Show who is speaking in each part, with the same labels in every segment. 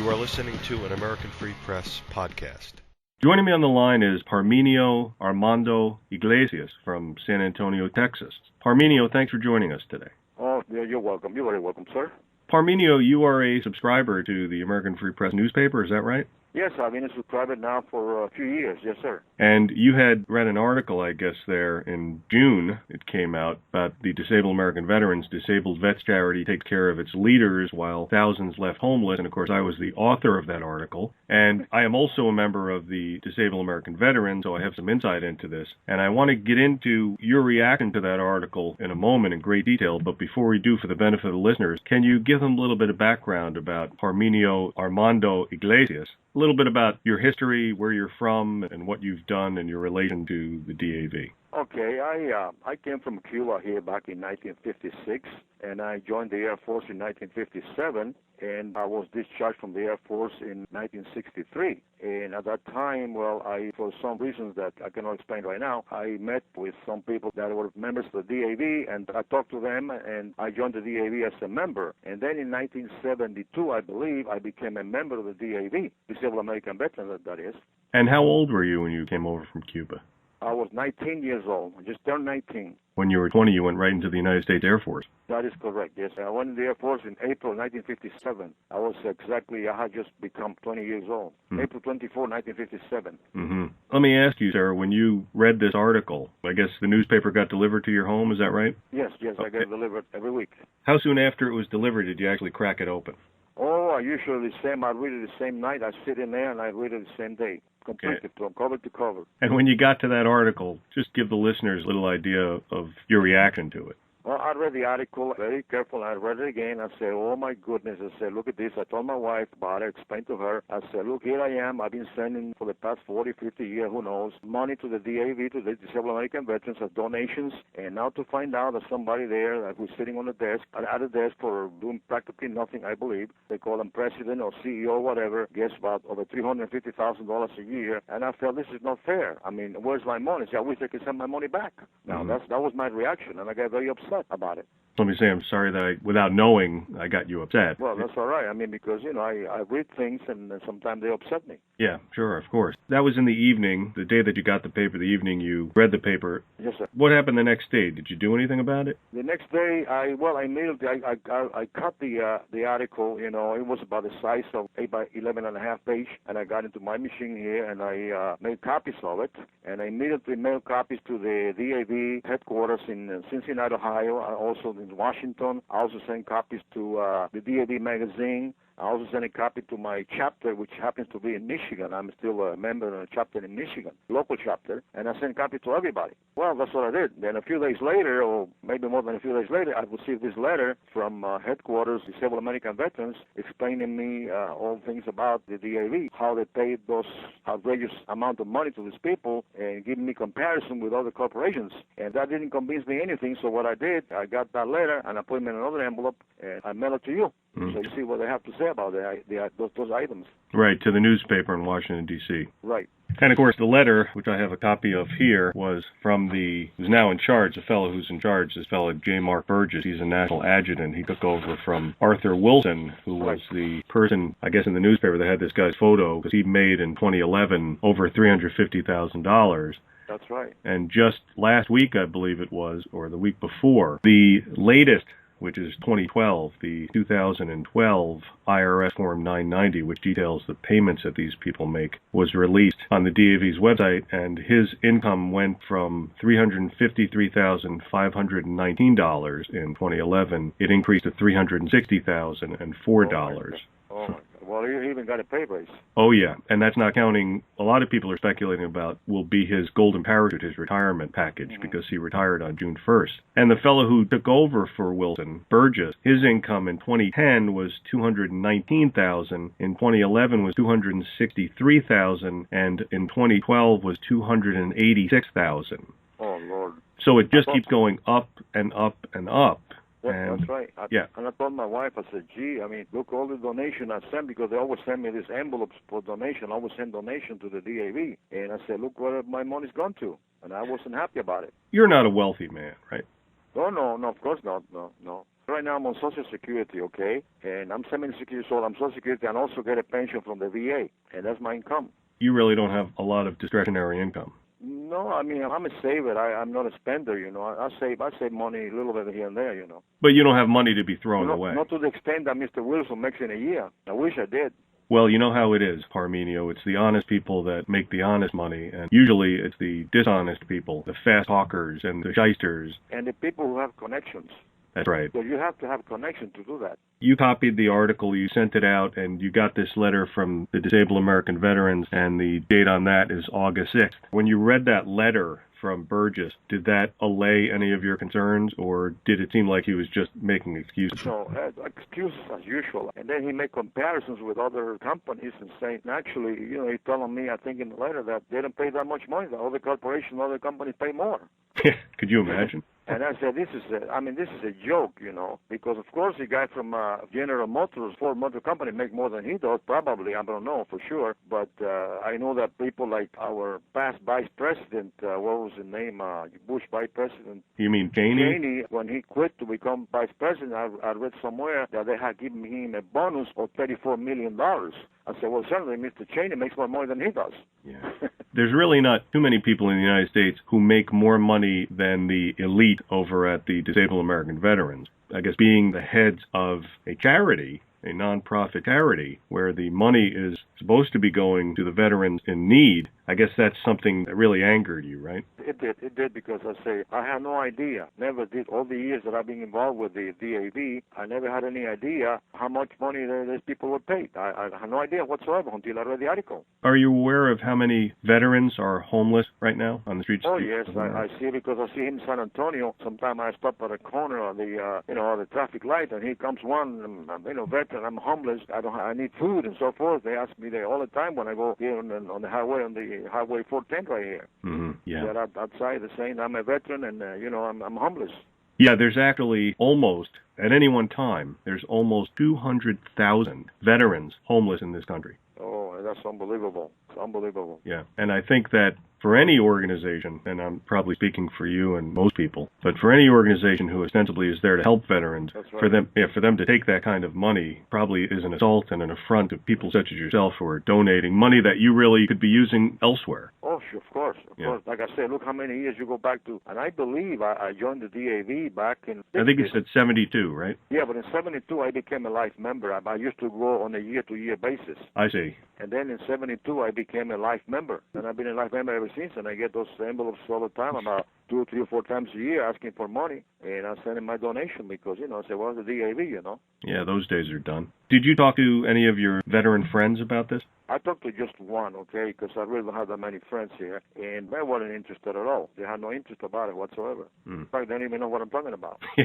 Speaker 1: You are listening to an American Free Press podcast.
Speaker 2: Joining me on the line is Parmenio Armando Iglesias from San Antonio, Texas. Parmenio, thanks for joining us today.
Speaker 3: Oh, yeah, you're welcome. You're very welcome, sir.
Speaker 2: Parmenio, you are a subscriber to the American Free Press newspaper, is that right?
Speaker 3: Yes, I've been a subscriber now for a few years. Yes, sir.
Speaker 2: And you had read an article, I guess, there in June, it came out, about the Disabled American Veterans. Disabled Vets Charity takes care of its leaders while thousands left homeless. And, of course, I was the author of that article. And I am also a member of the Disabled American Veterans, so I have some insight into this. And I want to get into your reaction to that article in a moment in great detail. But before we do, for the benefit of the listeners, can you give them a little bit of background about Parmenio Armando Iglesias? A little bit about your history, where you're from, and what you've done in your relation to the DAV.
Speaker 3: Okay, I came from Cuba here back in 1956, and I joined the Air Force in 1957, and I was discharged from the Air Force in 1963. And at that time, for some reasons that I cannot explain right now, I met with some people that were members of the DAV, and I talked to them, and I joined the DAV as a member. And then in 1972, I believe, I became a member of the DAV, Disabled American Veterans, that is. And
Speaker 2: how old were you when you came over from Cuba?
Speaker 3: I was 19 years old. I just turned 19.
Speaker 2: When you were 20, you went right into the United States Air Force.
Speaker 3: That is correct, yes. I went in the Air Force in April 1957. I had just become 20 years old. April 24, 1957.
Speaker 2: Mm-hmm. Let me ask you, sir, when you read this article, I guess the newspaper got delivered to your home, is that right?
Speaker 3: Yes, okay. I get it delivered every week.
Speaker 2: How soon after it was delivered did you actually crack it open?
Speaker 3: Oh, I usually I read it the same night. I sit in there and I read it the same day. Completely, from cover to cover.
Speaker 2: And when you got to that article, just give the listeners a little idea of your reaction to it.
Speaker 3: Well, I read the article very carefully. I read it again. I said, oh, my goodness. I said, look at this. I told my wife about it, explained to her. I said, look, here I am. I've been sending for the past 40, 50 years, who knows, money to the DAV, to the Disabled American Veterans as donations. And now to find out that somebody there who's sitting on the desk, at the desk for doing practically nothing, I believe, they call him president or CEO or whatever, gets about over $350,000 a year. And I felt this is not fair. I mean, where's my money? I wish I could send my money back. Now, that was my reaction, and I got very upset about it.
Speaker 2: Let me say I'm sorry that without knowing, I got you upset.
Speaker 3: Well, that's all right. I mean, because, I read things and sometimes they upset me.
Speaker 2: Yeah, sure, of course. That was in the evening, the day that you got the paper, the evening you read the paper.
Speaker 3: Yes, sir.
Speaker 2: What happened the next day? Did you do anything about it?
Speaker 3: The next day, I cut the article, it was about the size of 8 by 11.5 page, and I got into my machine here, and I made copies of it, and I immediately mailed copies to the DAV headquarters in Cincinnati, Ohio, also in Washington. I also sent copies to the DAV magazine. I also sent a copy to my chapter, which happens to be in Michigan. I'm still a member of a chapter in Michigan, local chapter, and I sent a copy to everybody. Well, that's what I did. Then a few days later, or maybe more than a few days later, I received this letter from headquarters, Disabled American Veterans, explaining me all things about the DAV, how they paid those outrageous amount of money to these people, and giving me comparison with other corporations. And that didn't convince me anything, so what I did, I got that letter, and I put it in another envelope, and I mailed it to you. So you see what they have to say about those items.
Speaker 2: Right, to the newspaper in Washington, D.C.
Speaker 3: Right.
Speaker 2: And, of course, the letter, which I have a copy of here, was from who's now in charge, the fellow who's in charge, this fellow J. Mark Burgess. He's a national adjutant. He took over from Arthur Wilson, who was the person, I guess, in the newspaper that had this guy's photo, because he made in 2011 over $350,000.
Speaker 3: That's right.
Speaker 2: And just last week, I believe it was, or the week before, the latest, which is 2012, the 2012 IRS Form 990, which details the payments that these people make, was released on the DAV's website, and his income went from $353,519 in 2011. It increased to $360,004.
Speaker 3: Oh, my God. Well, he even got a pay raise.
Speaker 2: Oh, yeah. And that's not counting, a lot of people are speculating about will be his golden parachute, his retirement package, because he retired on June 1st. And the fellow who took over for Wilson, Burgess, his income in 2010 was $219,000, in 2011 was $263,000, and in 2012 was $286,000.
Speaker 3: Oh, Lord.
Speaker 2: So it just keeps going up and up and up.
Speaker 3: Yeah, that's right.
Speaker 2: Yeah.
Speaker 3: And I told my wife, I said, gee, look, all the donation I sent, because they always send me these envelopes for donation. I always send donation to the DAV. And I said, look where my money's gone to. And I wasn't happy about it.
Speaker 2: You're not a wealthy man, right?
Speaker 3: No, of course not. No. right now I'm on Social Security, okay? And I'm 76 years old. I'm Social Security and also get a pension from the VA, and that's my income.
Speaker 2: You really don't have a lot of discretionary income.
Speaker 3: No, I mean, I'm a saver. I'm not a spender, I save money a little bit here and there,
Speaker 2: But you don't have money to be thrown away.
Speaker 3: Not to the extent that Mr. Wilson makes in a year. I wish I did.
Speaker 2: Well, you know how it is, Parmenio. It's the honest people that make the honest money, and usually it's the dishonest people, the fast talkers and the shysters.
Speaker 3: And the people who have connections.
Speaker 2: That's right.
Speaker 3: So you have to have connection to do that.
Speaker 2: You copied the article, you sent it out, and you got this letter from the Disabled American Veterans, and the date on that is August 6th. When you read that letter from Burgess, did that allay any of your concerns, or did it seem like he was just making excuses?
Speaker 3: No, excuses as usual. And then he made comparisons with other companies and saying, actually, he telling me, I think in the letter, that they don't pay that much money. The other corporations, other companies pay more.
Speaker 2: Could you imagine?
Speaker 3: And I said, this is a joke, because of course the guy from General Motors, Ford Motor Company, make more than he does, probably, I don't know for sure, but I know that people like our past vice president, what was his name, Bush vice president.
Speaker 2: You mean Cheney?
Speaker 3: Cheney, when he quit to become vice president, I read somewhere that they had given him a bonus of $34 million. I said, well, certainly Mr. Cheney makes more money than he does.
Speaker 2: Yeah. There's really not too many people in the United States who make more money than the elite over at the Disabled American Veterans. I guess being the heads of a charity, a nonprofit charity, where the money is supposed to be going to the veterans in need, I guess that's something that really angered you, right?
Speaker 3: It did, because I had no idea, never did. All the years that I've been involved with the DAV, I never had any idea how much money these people were paid. I had no idea whatsoever until I read the article.
Speaker 2: Are you aware of how many veterans are homeless right now on the streets?
Speaker 3: Oh, yes, I see it, because I see him in San Antonio. Sometimes I stop at a corner of the traffic light, and here comes one, veteran, I'm homeless, I need food and so forth. They ask me there all the time when I go here on the highway, on the Highway 410 right here.
Speaker 2: Mm-hmm. Yeah.
Speaker 3: They're outside, they're saying I'm a veteran and, I'm homeless.
Speaker 2: Yeah, there's actually almost, at any one time, there's almost 200,000 veterans homeless in this country.
Speaker 3: Oh, that's unbelievable. It's unbelievable.
Speaker 2: Yeah, and I think that for any organization, and I'm probably speaking for you and most people, but for any organization who ostensibly is there to help veterans,
Speaker 3: that's right.
Speaker 2: for them to take that kind of money probably is an assault and an affront to people such as yourself who are donating money that you really could be using elsewhere.
Speaker 3: Oh, sure, of course. Like I said, look how many years you go back to, and I believe I joined the DAV back in...
Speaker 2: I think it's at 72, right?
Speaker 3: Yeah, but in 72 I became a life member. I used to go on a year-to-year basis.
Speaker 2: I see.
Speaker 3: And then in 72 I became a life member, and I've been a life member ever since, and I get those envelopes all the time, about 2, 3, or 4 times a year asking for money, and I send in my donation because, I say, well, the DAV,
Speaker 2: Yeah, those days are done. Did you talk to any of your veteran friends about this?
Speaker 3: I talked to just one, okay, because I really don't have that many friends here, and they weren't interested at all. They had no interest about it whatsoever. In fact, they don't even know what I'm talking about.
Speaker 2: Yeah,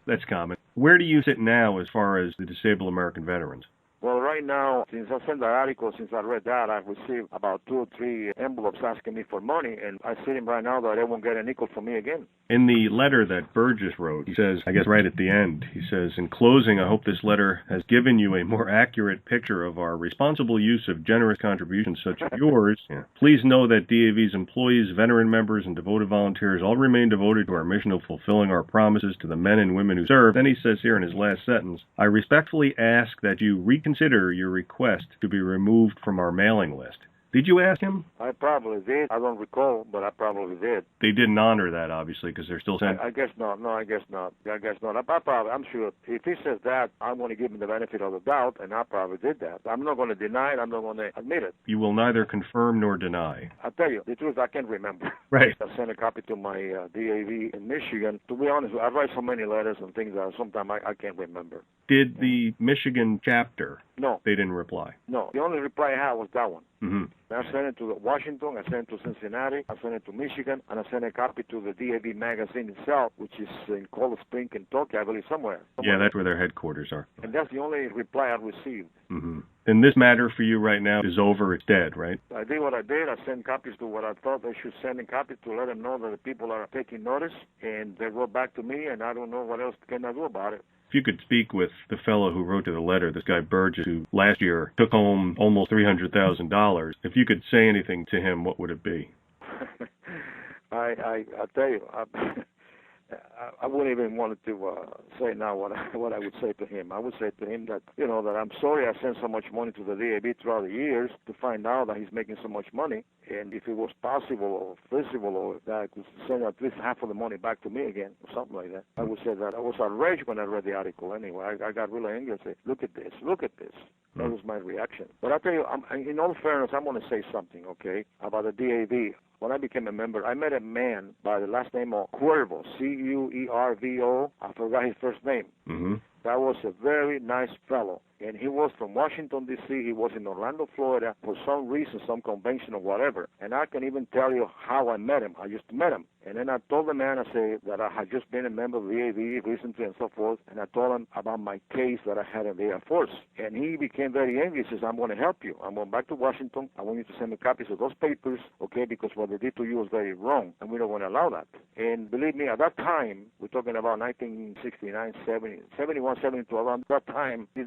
Speaker 2: that's common. Where do you sit now as far as the Disabled American Veterans?
Speaker 3: Well, right now, since I sent the article, since I read that, I've received about 2 or 3 envelopes asking me for money, and I see him right now that they won't get a nickel from me again.
Speaker 2: In the letter that Burgess wrote, he says, I guess right at the end, he says, in closing, I hope this letter has given you a more accurate picture of our responsible use of generous contributions such as yours. Yeah. Please know that DAV's employees, veteran members, and devoted volunteers all remain devoted to our mission of fulfilling our promises to the men and women who serve. Then he says here in his last sentence, I respectfully ask that you reconsider your request to be removed from our mailing list. Did you ask him?
Speaker 3: I probably did. I don't recall, but I probably did.
Speaker 2: They didn't honor that, obviously, because they're still sending.
Speaker 3: I guess not. No, I guess not. I'm sure if he says that, I'm going to give him the benefit of the doubt, and I probably did that. I'm not going to deny it. I'm not going to admit it.
Speaker 2: You will neither confirm nor deny.
Speaker 3: I'll tell you, the truth, I can't remember.
Speaker 2: Right.
Speaker 3: I sent a copy to my DAV in Michigan. To be honest, I write so many letters and things that sometimes I can't remember.
Speaker 2: Did the Michigan chapter?
Speaker 3: No.
Speaker 2: They didn't reply?
Speaker 3: No. The only reply I had was that one.
Speaker 2: Mm-hmm.
Speaker 3: I sent it to Washington, I sent it to Cincinnati, I sent it to Michigan, and I sent a copy to the DAV magazine itself, which is in Cold Spring, Kentucky, I believe, somewhere.
Speaker 2: Yeah, that's where their headquarters are.
Speaker 3: And that's the only reply I received.
Speaker 2: Mm-hmm. And this matter for you right now is over, it's dead, right?
Speaker 3: I did what I did. I sent copies to what I thought they should send in copies to let them know that the people are taking notice, and they wrote back to me, and I don't know what else can I do about it.
Speaker 2: If you could speak with the fellow who wrote to the letter, this guy Burgess, who last year took home almost $300,000, if you could say anything to him, what would it be?
Speaker 3: I tell you, I wouldn't even want to say now what I would say to him. I would say to him that, that I'm sorry I sent so much money to the DAV throughout the years to find out that he's making so much money. And if it was possible or feasible, or that I could send at least half of the money back to me again, or something like that, I would say that. I was outraged when I read the article anyway. I got really angry and said, look at this. That was my reaction. But I'll tell you, in all fairness, I'm going to say something, okay, about the DAV. When I became a member, I met a man by the last name of Cuervo, Cuervo. I forgot his first name.
Speaker 2: Mm-hmm.
Speaker 3: That was a very nice fellow. And he was from Washington, D.C. He was in Orlando, Florida, for some reason, some convention or whatever. And I can even tell you how I met him. I just met him. And then I told the man, I said that I had just been a member of the AV recently and so forth. And I told him about my case that I had in the Air Force. And he became very angry. He says, I'm going to help you. I'm going back to Washington. I want you to send me copies of those papers, okay, because what they did to you was very wrong. And we don't want to allow that. And believe me, at that time, we're talking about 1969, 70, 71, 72, around that time, they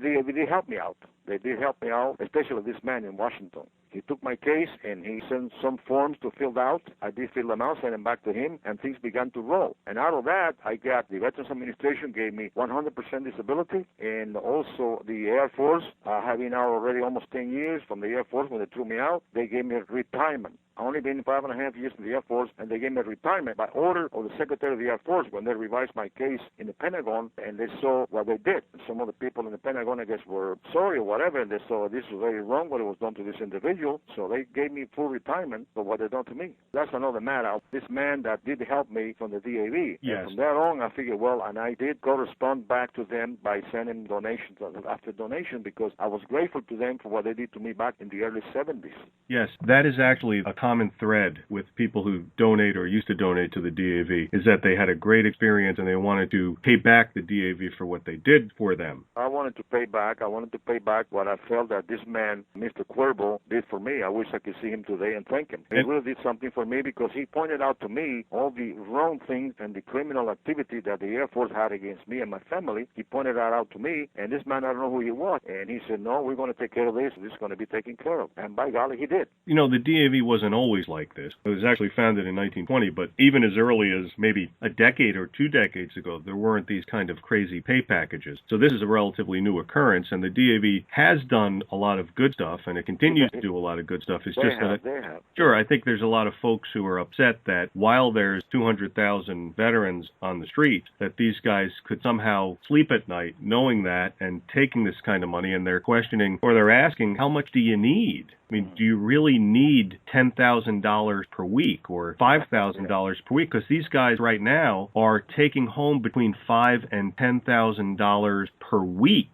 Speaker 3: helped me out. They did help me out, especially this man in Washington. He took my case and he sent some forms to fill out. I did fill them out, sent them back to him, and things began to roll. And out of that, I got the Veterans Administration gave me 100% disability, and also the Air Force, having now already almost 10 years from the Air Force when they threw me out, they gave me a retirement. I only been 5.5 years in the Air Force, and they gave me a retirement by order of the Secretary of the Air Force when they revised my case in the Pentagon, and they saw what they did. Some of the people in the Pentagon, I guess, were sorry or whatever, and they saw this was very wrong what was done to this individual, so they gave me full retirement for what they done to me. That's another matter. This man that did help me from the DAV.
Speaker 2: Yes.
Speaker 3: And from there on, I figured, well, and I did correspond back to them by sending donations after donation because I was grateful to them for what they did to me back in the early 70s.
Speaker 2: Yes, that is actually a common thread with people who donate or used to donate to the DAV, is that they had a great experience and they wanted to pay back the DAV for what they did for them.
Speaker 3: I wanted to pay back. I wanted to pay back what I felt that this man, Mr. Cuervo, did for me. I wish I could see him today and thank him. He really did something for me because he pointed out to me all the wrong things and the criminal activity that the Air Force had against me and my family. He pointed that out to me, and this man, I don't know who he was. And he said, no, we're going to take care of this. This is going to be taken care of. And by golly, he did.
Speaker 2: You know, the DAV wasn't always like this. It was actually founded in 1920, but even as early as maybe a decade or 2 decades ago, there weren't these kind of crazy pay packages. So this is a relatively new occurrence, and the DAV has done a lot of good stuff, and it continues to do a lot of good stuff. It's just that, sure, I think there's a lot of folks who are upset that while there's 200,000 veterans on the street, that these guys could somehow sleep at night knowing that and taking this kind of money, and they're questioning, or they're asking, how much do you need? I mean, do you really need $10,000 per week or $5,000 per week? Because these guys right now are taking home between $5,000 and $10,000 per week.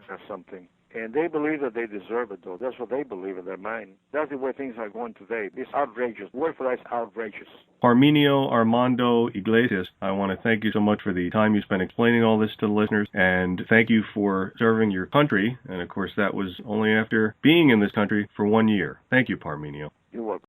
Speaker 3: That's something. And they believe that they deserve it, though. That's what they believe in their mind. That's the way things are going today. It's outrageous. The word for that is outrageous.
Speaker 2: Parmenio Armando Iglesias, I want to thank you so much for the time you spent explaining all this to the listeners, and thank you for serving your country. And, of course, that was only after being in this country for 1 year. Thank you, Parmenio.
Speaker 3: You're welcome.